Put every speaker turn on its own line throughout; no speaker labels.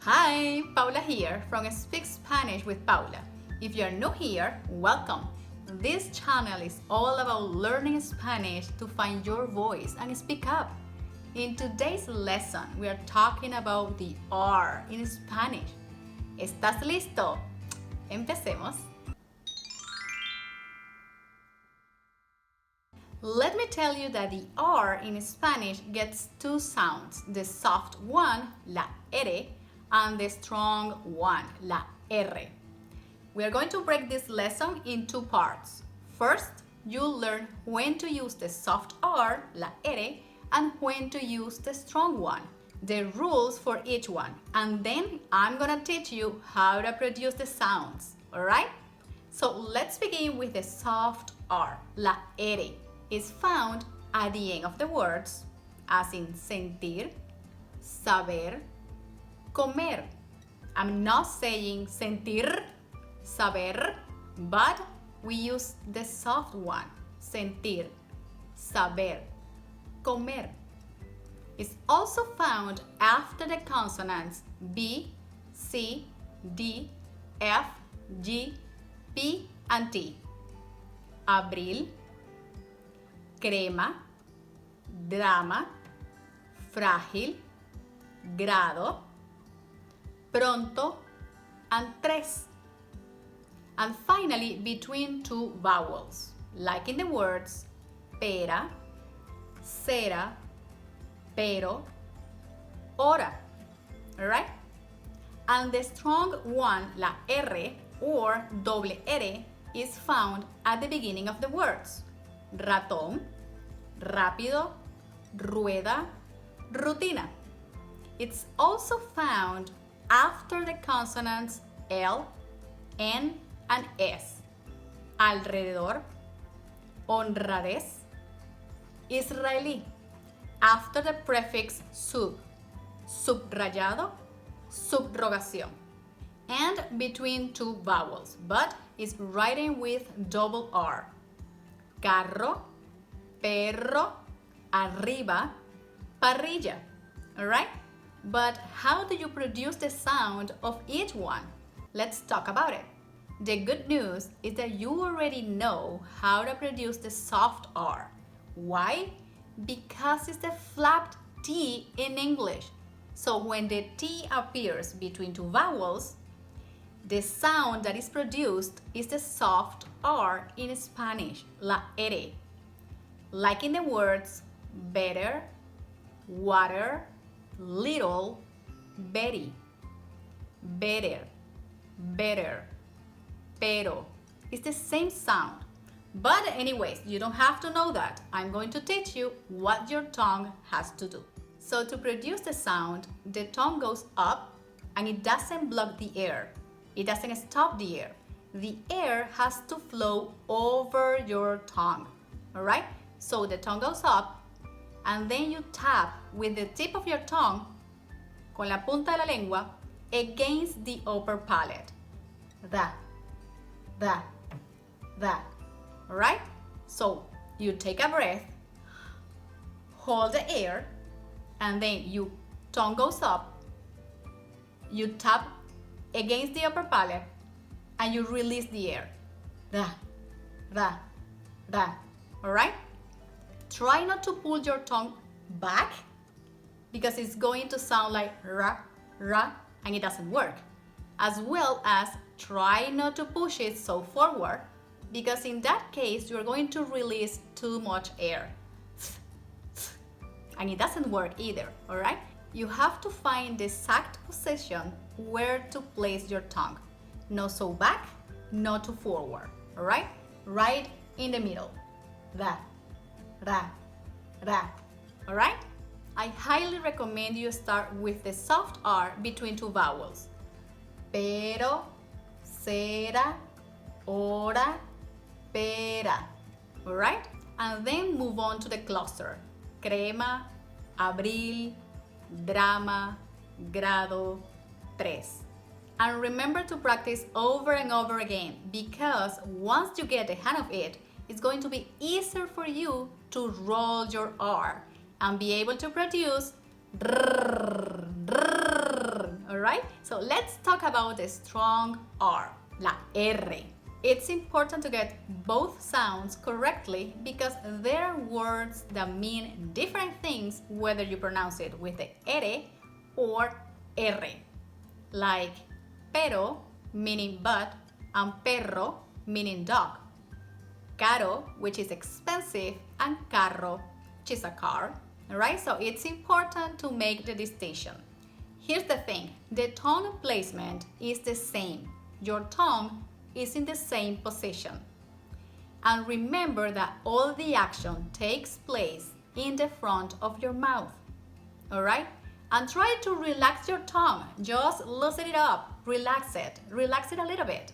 Hi, Paula here from Speak Spanish with Paula. If you're new here, welcome. This channel is all about learning Spanish to find your voice and speak up. In today's lesson, we are talking about the R in Spanish. ¿Estás listo? Empecemos. Let me tell you that the R in Spanish gets two sounds, the soft one, la erre, and the strong one, la erre. We are going to break this lesson in two parts. First, you'll learn when to use the soft R, la erre, and when to use the strong one, the rules for each one. And then I'm gonna teach you how to produce the sounds, alright? So let's begin with the soft R, la erre. Is found at the end of the words, as in sentir, saber, comer. I'm not saying sentir, saber, but we use the soft one, sentir, saber, comer. It's also found after the consonants B, C, D, F, G, P, and T. Abril, crema, drama, frágil, grado, pronto, and tres. And finally, between two vowels, like in the words pera, cera, pero, hora. Alright? And the strong one, la erre or doble erre, is found at the beginning of the words. Ratón, rápido, rueda, rutina. It's also found after the consonants L, N, and S. Alrededor, honradez, israelí. After the prefix sub, subrayado, subrogación. And between two vowels, but is written with double R. Carro, perro, arriba, parrilla. Alright? But how do you produce the sound of each one? Let's talk about it. The good news is that you already know how to produce the soft R. Why? Because it's the flapped T in English. So when the T appears between two vowels, the sound that is produced is the soft R in Spanish, la erre. Like in the words better, water, little, Betty. Better, better, pero. It's the same sound. But anyways, you don't have to know that. I'm going to teach you what your tongue has to do. So to produce the sound, the tongue goes up and it doesn't block the air. It doesn't stop the air. The air has to flow over your tongue. Alright? So the tongue goes up and then you tap with the tip of your tongue, con la punta de la lengua, against the upper palate. That. Alright? So you take a breath, hold the air, and then your tongue goes up, you tap against the upper palate, and you release the air. Alright? Try not to pull your tongue back because it's going to sound like ra, and it doesn't work. As well as try not to push it so forward because in that case you're going to release too much air. And it doesn't work either, alright? You have to find the exact position where to place your tongue. Not so back, not too forward, alright? Right in the middle. Alright? I highly recommend you start with the soft R between two vowels. Pero, cera, hora, pera. Alright? And then move on to the cluster. Crema, abril, drama, grado, tres. And remember to practice over and over again because once you get the hang of it, it's going to be easier for you to roll your R and be able to produce drrrr, drrrr, Alright? So let's talk about the strong R, la erre. It's important to get both sounds correctly because there are words that mean different things whether you pronounce it with the erre or erre. Like pero, meaning but, and perro, meaning dog. Caro, which is expensive, and carro, which is a car. Alright, so it's important to make the distinction. Here's the thing, the tongue placement is the same. Your tongue is in the same position. And remember that all the action takes place in the front of your mouth. Alright? And try to relax your tongue. Just loosen it up. Relax it a little bit.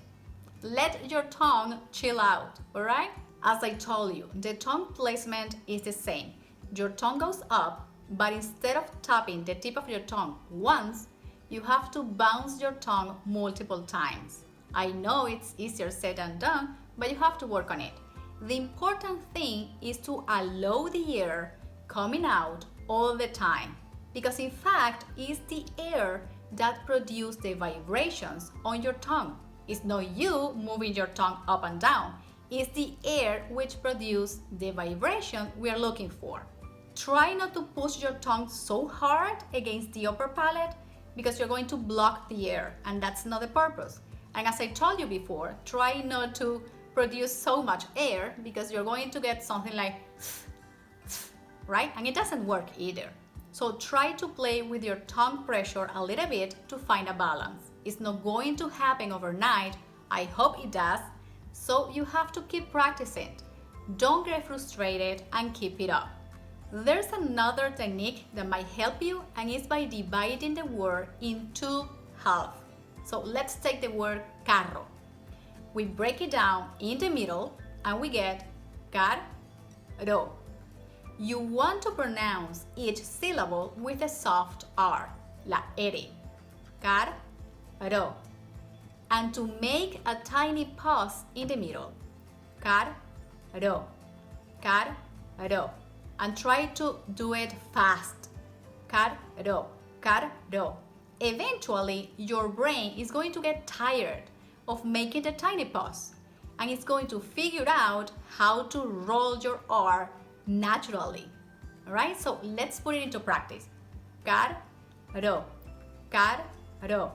Let your tongue chill out, alright? As I told you, the tongue placement is the same. Your tongue goes up, but instead of tapping the tip of your tongue once, you have to bounce your tongue multiple times. I know it's easier said than done, but you have to work on it. The important thing is to allow the air coming out all the time, because in fact, it's the air that produces the vibrations on your tongue. It's not you moving your tongue up and down. It's the air which produces the vibration we are looking for. Try not to push your tongue so hard against the upper palate because you're going to block the air, and that's not the purpose. And as I told you before, try not to produce so much air because you're going to get something like right? And it doesn't work either. So try to play with your tongue pressure a little bit to find a balance. It's not going to happen overnight. I hope it does. So you have to keep practicing. Don't get frustrated and keep it up. There's another technique that might help you, and it's by dividing the word in two halves. So let's take the word carro. We break it down in the middle and we get carro. You want to pronounce each syllable with a soft R, la erre. Carro. And to make a tiny pause in the middle. Carro. Carro. And try to do it fast. Carro. Carro. Eventually, your brain is going to get tired of making the tiny pause, and it's going to figure out how to roll your R naturally. Alright, so let's put it into practice. Carro, carro, carro,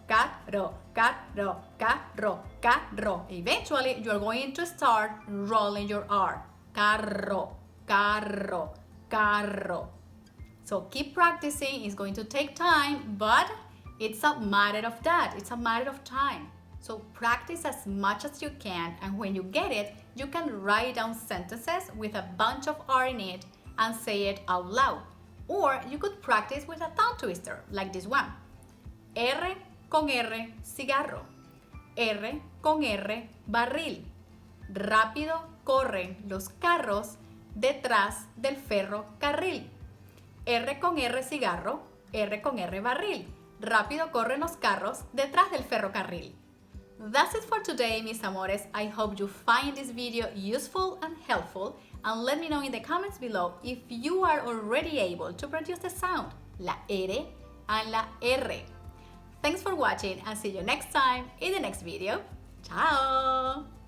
carro, carro, carro, carro. Eventually, you're going to start rolling your R. Carro, carro, carro. So keep practicing. It's going to take time, but it's a matter of that. It's a matter of time. So practice as much as you can, and when you get it, you can write down sentences with a bunch of R in it and say it out loud. Or you could practice with a tongue twister, like this one. R con R, cigarro. R con R, barril. Rápido corren los carros detrás del ferrocarril. R con R, cigarro. R con R, barril. Rápido corren los carros detrás del ferrocarril. That's it for today, mis amores. I hope you find this video useful and helpful, and let me know in the comments below if you are already able to produce the sound, la erre and la erre. Thanks for watching, and see you next time in the next video. Ciao!